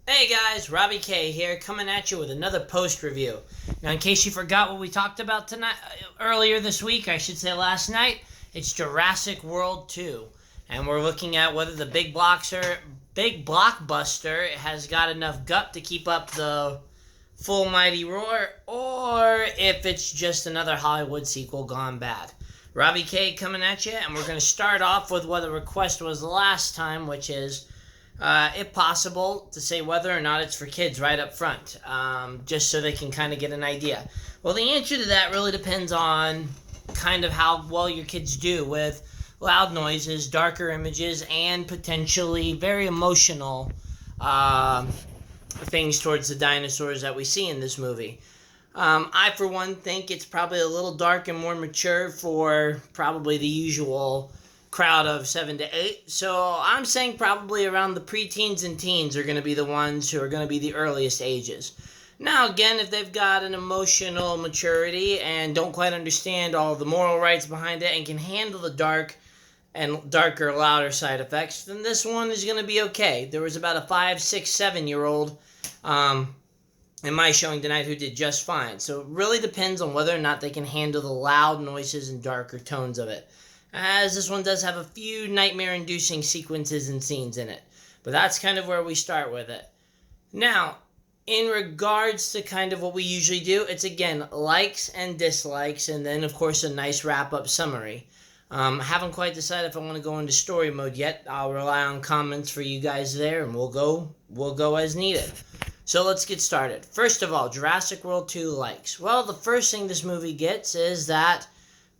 Hey guys, Robbie K here, coming at you with another post review. Now, in case you forgot what we talked about tonight, earlier this week, I should say last night, it's Jurassic World 2, and we're looking at whether the big blockbuster has got enough gut to keep up the full mighty roar, or if it's just another Hollywood sequel gone bad. Robbie K coming at you, and we're going to start off with what the request was last time, which is if possible, to say whether or not it's for kids right up front, just so they can kind of get an idea. Well, the answer to that really depends on kind of how well your kids do with loud noises, darker images, and potentially very emotional things towards the dinosaurs that we see in this movie. I, for one, think it's probably a little dark and more mature for probably the usual crowd of 7 to 8. So I'm saying probably around the preteens and teens are going to be the ones who are going to be the earliest ages. Now, again, if they've got an emotional maturity and don't quite understand all the moral rights behind it and can handle the dark and darker, louder side effects, then this one is going to be okay. There was about a 5, 6, 7-year-old in my showing tonight who did just fine. So it really depends on whether or not they can handle the loud noises and darker tones of it, as this one does have a few nightmare-inducing sequences and scenes in it. But that's kind of where we start with it. Now, in regards to kind of what we usually do, it's again likes and dislikes, and then of course a nice wrap-up summary. I haven't quite decided if I want to go into story mode yet. I'll rely on comments for you guys there, and we'll go as needed. So let's get started. First of all, Jurassic World 2 likes. Well, the first thing this movie gets is that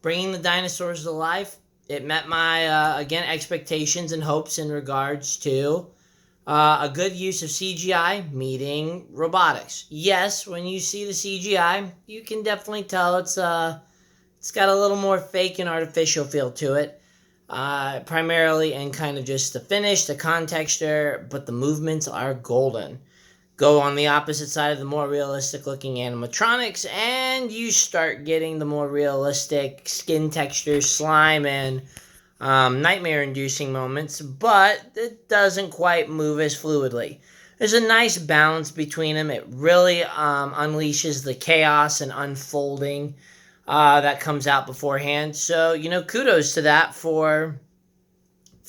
bringing the dinosaurs to life, it met my, again, expectations and hopes in regards to a good use of CGI meeting robotics. Yes, when you see the CGI, you can definitely tell it's got a little more fake and artificial feel to it. Primarily in kind of just the finish, the contexture, but the movements are golden. Go on the opposite side of the more realistic looking animatronics, and you start getting the more realistic skin texture, slime, and nightmare inducing moments, but it doesn't quite move as fluidly. There's a nice balance between them. It really unleashes the chaos and unfolding that comes out beforehand. So, kudos to that for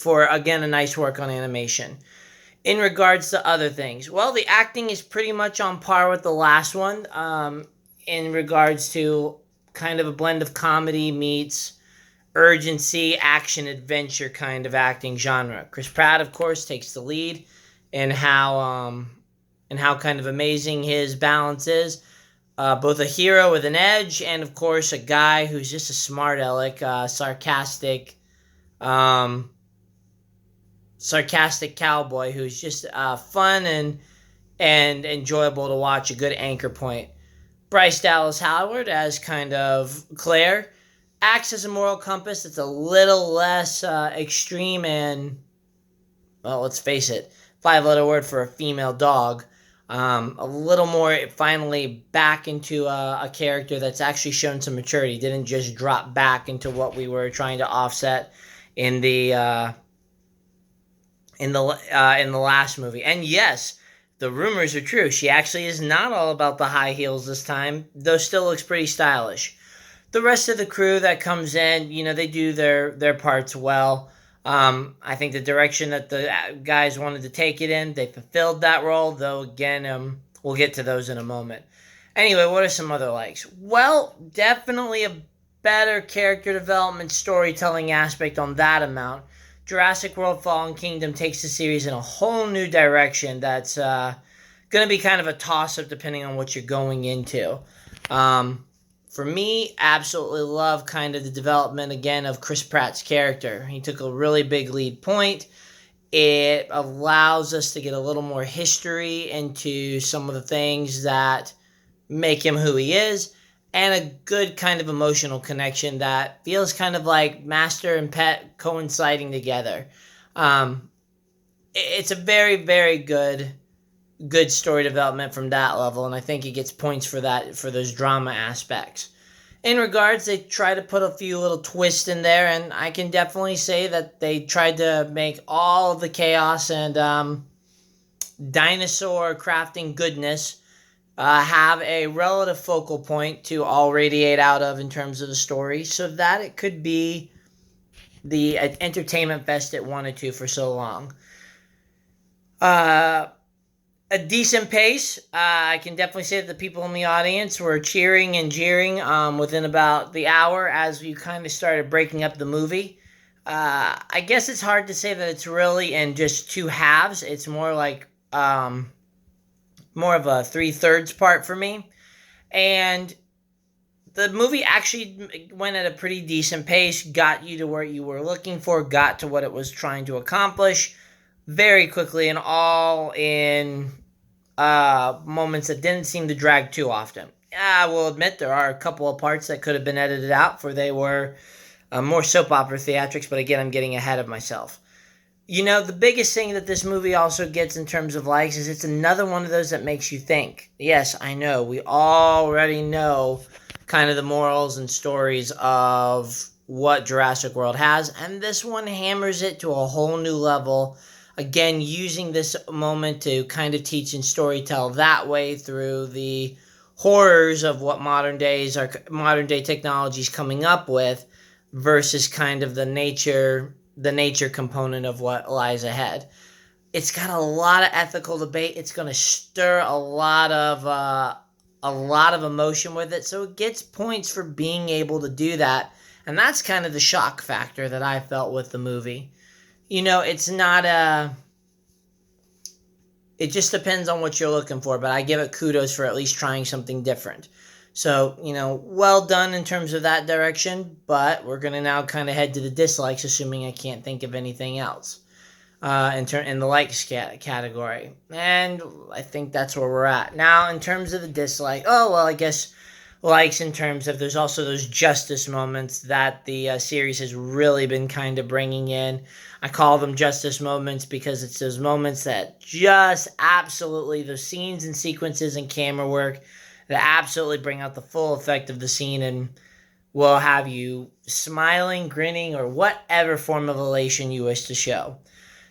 again, a nice work on animation. In regards to other things, well, the acting is pretty much on par with the last one, in regards to kind of a blend of comedy meets urgency, action, adventure kind of acting genre. Chris Pratt, of course, takes the lead in how kind of amazing his balance is. Both a hero with an edge and, of course, a guy who's just a smart aleck, sarcastic cowboy who's just fun and enjoyable to watch, a good anchor point. Bryce Dallas Howard as kind of Claire acts as a moral compass that's a little less extreme and, well, let's face it, 5-letter word for a female dog. A little more finally back into a character that's actually shown some maturity, didn't just drop back into what we were trying to offset in the last movie. And yes, the rumors are true. She actually is not all about the high heels this time, though still looks pretty stylish. The rest of the crew that comes in, they do their parts well. I think the direction that the guys wanted to take it in, they fulfilled that role, though again, we'll get to those in a moment. Anyway, what are some other likes? Well, definitely a better character development storytelling aspect on that amount. Jurassic World Fallen Kingdom takes the series in a whole new direction that's going to be kind of a toss-up depending on what you're going into. For me, absolutely love kind of the development, again, of Chris Pratt's character. He took a really big lead point. It allows us to get a little more history into some of the things that make him who he is, and a good kind of emotional connection that feels kind of like master and pet coinciding together. It's a very, very good story development from that level, and I think it gets points for that, for those drama aspects. In regards, they try to put a few little twists in there, and I can definitely say that they tried to make all of the chaos and dinosaur crafting goodness have a relative focal point to all radiate out of in terms of the story, so that it could be the entertainment fest it wanted to for so long. A decent pace. I can definitely say that the people in the audience were cheering and jeering within about the hour as you kind of started breaking up the movie. I guess it's hard to say that it's really in just two halves. It's more like more of a 3/3 part for me. And the movie actually went at a pretty decent pace, got you to where you were looking for, got to what it was trying to accomplish very quickly, and all in moments that didn't seem to drag too often. I will admit there are a couple of parts that could have been edited out, for they were more soap opera theatrics, but again, I'm getting ahead of myself. You know, the biggest thing that this movie also gets in terms of likes is it's another one of those that makes you think. Yes, I know, we already know kind of the morals and stories of what Jurassic World has, and this one hammers it to a whole new level. Again, using this moment to kind of teach and storytell that way through the horrors of what modern day technology is coming up with, versus kind of the nature component of what lies ahead. It's got a lot of ethical debate. It's going to stir a lot of emotion with it, so it gets points for being able to do that. And that's kind of the shock factor that I felt with the movie. You know, it's not it just depends on what you're looking for, but I give it kudos for at least trying something different. So, you know, well done in terms of that direction, but we're going to now kind of head to the dislikes, assuming I can't think of anything else in the likes category. And I think that's where we're at. Now, in terms of the dislike, I guess likes in terms of there's also those justice moments that the series has really been kind of bringing in. I call them justice moments because it's those moments that just absolutely, those scenes and sequences and camera work that absolutely bring out the full effect of the scene and will have you smiling, grinning, or whatever form of elation you wish to show.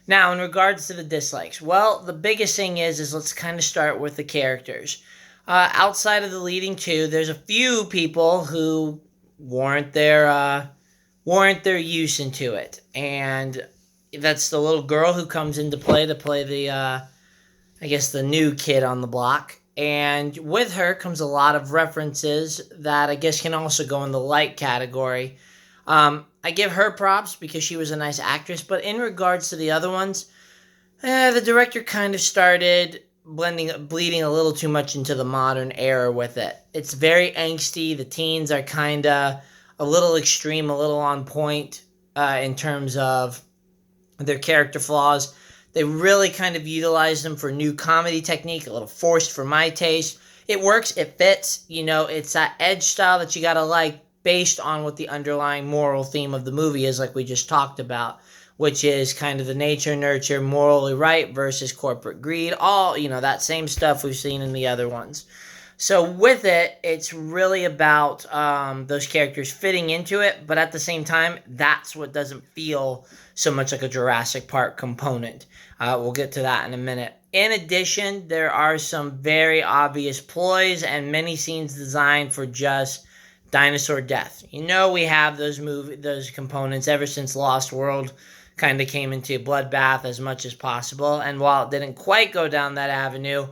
Now, in regards to the dislikes, well, the biggest thing is let's kind of start with the characters. Outside of the leading two, there's a few people who warrant their use into it, and that's the little girl who comes into play to play the the new kid on the block. And with her comes a lot of references that I guess can also go in the light category. I give her props because she was a nice actress, but in regards to the other ones, the director kind of started bleeding a little too much into the modern era with it. It's very angsty. The teens are kind of a little extreme, a little on point in terms of their character flaws. They really kind of utilized them for new comedy technique, a little forced for my taste. It works, it fits, you know, it's that edge style that you gotta like based on what the underlying moral theme of the movie is, like we just talked about, which is kind of the nature, nurture, morally right versus corporate greed, all, you know, that same stuff we've seen in the other ones. So with it, it's really about those characters fitting into it, but at the same time, that's what doesn't feel so much like a Jurassic Park component. We'll get to that in a minute. In addition, there are some very obvious ploys and many scenes designed for just dinosaur death. You know, we have those components ever since Lost World kind of came into bloodbath as much as possible, and while it didn't quite go down that avenue,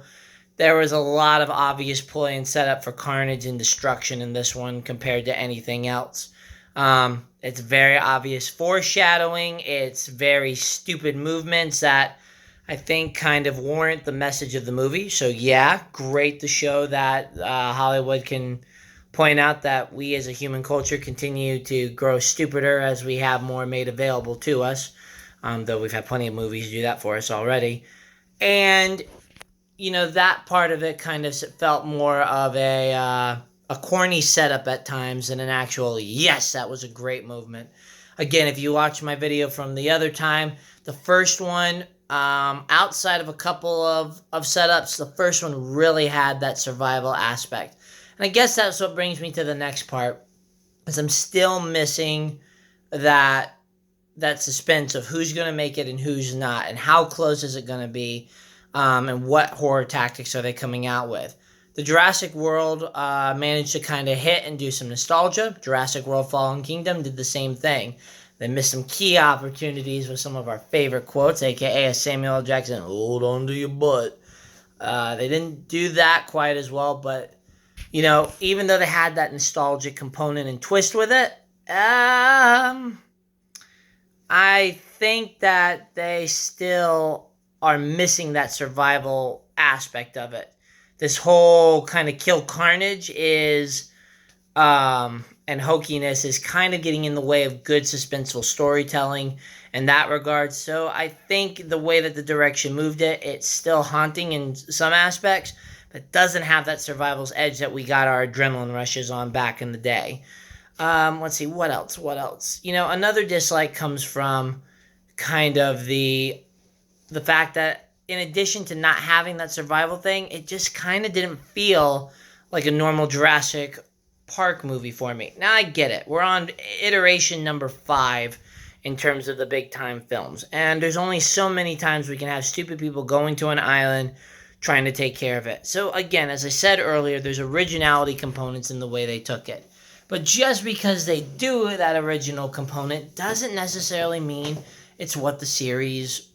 there was a lot of obvious ploy and setup for carnage and destruction in this one compared to anything else. It's very obvious foreshadowing. It's very stupid movements that I think kind of warrant the message of the movie. So yeah, great to show that Hollywood can point out that we as a human culture continue to grow stupider as we have more made available to us, though we've had plenty of movies do that for us already. And you know, that part of it kind of felt more of a corny setup at times than an actual, yes, that was a great movement. Again, if you watch my video from the other time, the first one, outside of a couple of setups, the first one really had that survival aspect. And I guess that's what brings me to the next part, is I'm still missing that suspense of who's going to make it and who's not, and how close is it going to be. and what horror tactics are they coming out with. The Jurassic World managed to kind of hit and do some nostalgia. Jurassic World Fallen Kingdom did the same thing. They missed some key opportunities with some of our favorite quotes, aka a Samuel L. Jackson, hold on to your butt. They didn't do that quite as well, but, even though they had that nostalgic component and twist with it, I think that they still are missing that survival aspect of it. This whole kind of kill carnage is, and hokiness is kind of getting in the way of good suspenseful storytelling in that regard. So I think the way that the direction moved it, it's still haunting in some aspects, but doesn't have that survival's edge that we got our adrenaline rushes on back in the day. Let's see, what else? Another dislike comes from kind of the fact that in addition to not having that survival thing, it just kind of didn't feel like a normal Jurassic Park movie for me. Now, I get it. We're on iteration number 5 in terms of the big time films. And there's only so many times we can have stupid people going to an island trying to take care of it. So, again, as I said earlier, there's originality components in the way they took it. But just because they do that original component doesn't necessarily mean it's what the series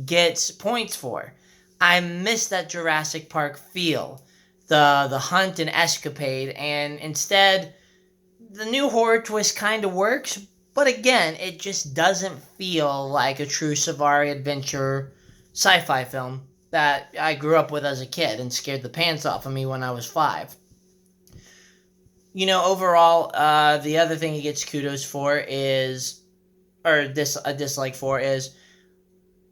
gets points for. I miss that Jurassic Park feel, the hunt and escapade, and instead, the new horror twist kind of works, but again, it just doesn't feel like a true safari adventure sci-fi film that I grew up with as a kid and scared the pants off of me when I was 5. Overall, the other thing he gets kudos for is, a dislike for is,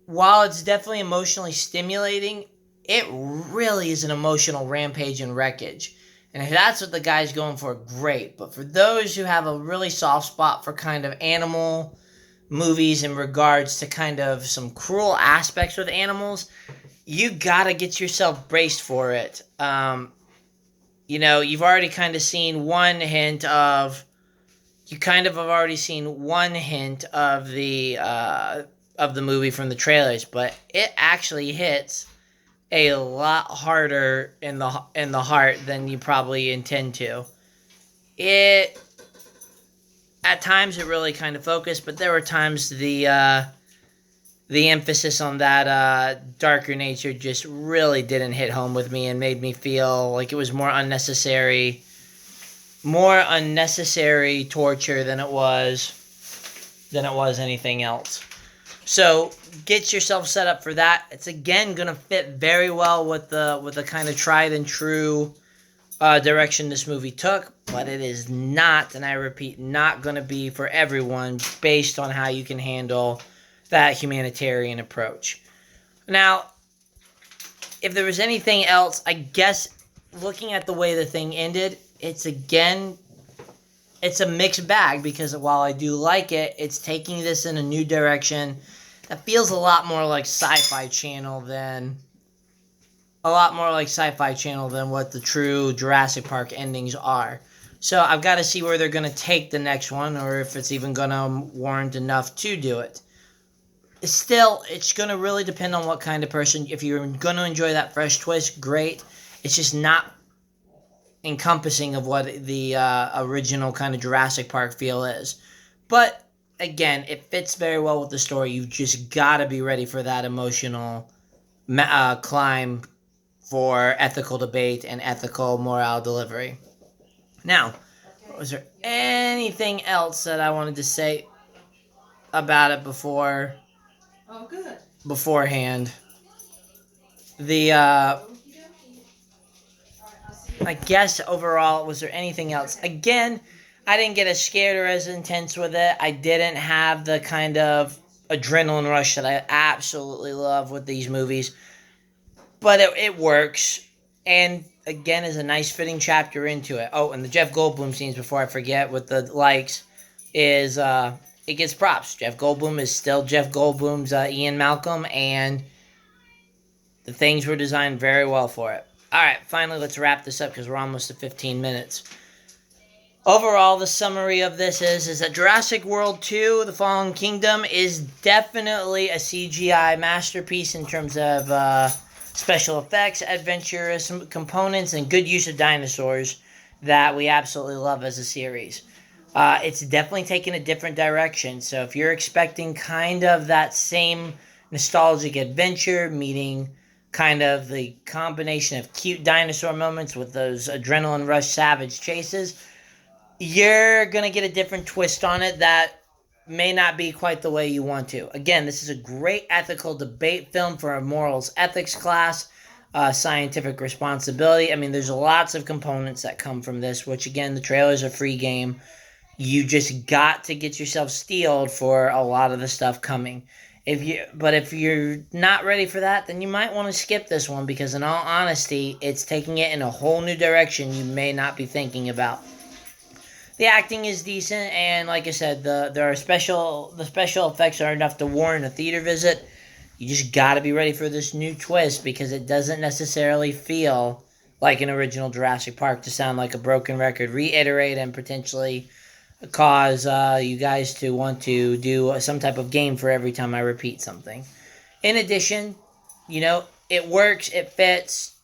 while it's definitely emotionally stimulating, it really is an emotional rampage and wreckage. And if that's what the guy's going for, great. But for those who have a really soft spot for kind of animal movies in regards to kind of some cruel aspects with animals, you gotta get yourself braced for it. You've already kind of seen one hint of... You kind of have already seen one hint of the movie from the trailers, but it actually hits a lot harder in the heart than you probably intend to. At times it really kind of focused, but there were times the emphasis on that darker nature just really didn't hit home with me and made me feel like it was more unnecessary torture than it was anything else. So get yourself set up for that. It's again going to fit very well with the kind of tried and true direction this movie took, but it is not, and I repeat, not going to be for everyone based on how you can handle that humanitarian approach. Now, if there was anything else, I guess looking at the way the thing ended, it's a mixed bag, because while I do like it, it's taking this in a new direction that feels a lot more like Sci-Fi Channel than what the true Jurassic Park endings are. So I've got to see where they're going to take the next one, or if it's even going to warrant enough to do it. Still, it's going to really depend on what kind of person. If you're going to enjoy that fresh twist, great. It's just not encompassing of what the original kind of Jurassic Park feel is. But again, it fits very well with the story. You've just got to be ready for that emotional climb for ethical debate and ethical morale delivery. Now, was there anything else that I wanted to say about it beforehand? I guess overall, was there anything else? Again, I didn't get as scared or as intense with it. I didn't have the kind of adrenaline rush that I absolutely love with these movies. But it works. And again, is a nice fitting chapter into it. Oh, and the Jeff Goldblum scenes, before I forget, with the likes, is it gets props. Jeff Goldblum is still Jeff Goldblum's Ian Malcolm, and the things were designed very well for it. Alright, finally, let's wrap this up because we're almost at 15 minutes. Overall, the summary of this is that Jurassic World 2, The Fallen Kingdom, is definitely a CGI masterpiece in terms of special effects, adventurous components, and good use of dinosaurs that we absolutely love as a series. It's definitely taken a different direction. So if you're expecting kind of that same nostalgic adventure, meeting kind of the combination of cute dinosaur moments with those adrenaline rush savage chases, you're going to get a different twist on it that may not be quite the way you want to. Again, this is a great ethical debate film for a morals ethics class, scientific responsibility. I mean, there's lots of components that come from this, which again, the trailer's a free game. You just got to get yourself steeled for a lot of the stuff coming. If you're not ready for that, then you might want to skip this one because in all honesty, it's taking it in a whole new direction you may not be thinking about. The acting is decent, and like I said, the special effects are enough to warrant a theater visit. You just got to be ready for this new twist because it doesn't necessarily feel like an original Jurassic Park to sound like a broken record, reiterate, and potentially cause you guys to want to do some type of game for every time I repeat something. In addition, it works, it fits,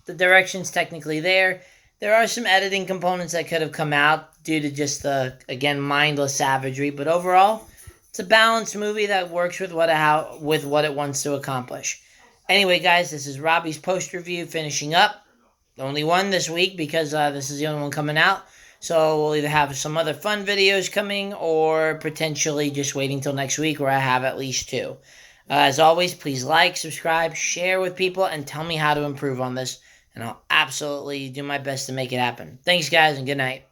the direction's technically there. There are some editing components that could have come out due to just the, again, mindless savagery, but overall, it's a balanced movie that works with what it wants to accomplish. Anyway, guys, this is Robbie's post review finishing up. Only one this week because this is the only one coming out. So we'll either have some other fun videos coming or potentially just waiting till next week where I have at least two. As always, please like, subscribe, share with people, and tell me how to improve on this. And I'll absolutely do my best to make it happen. Thanks, guys, and good night.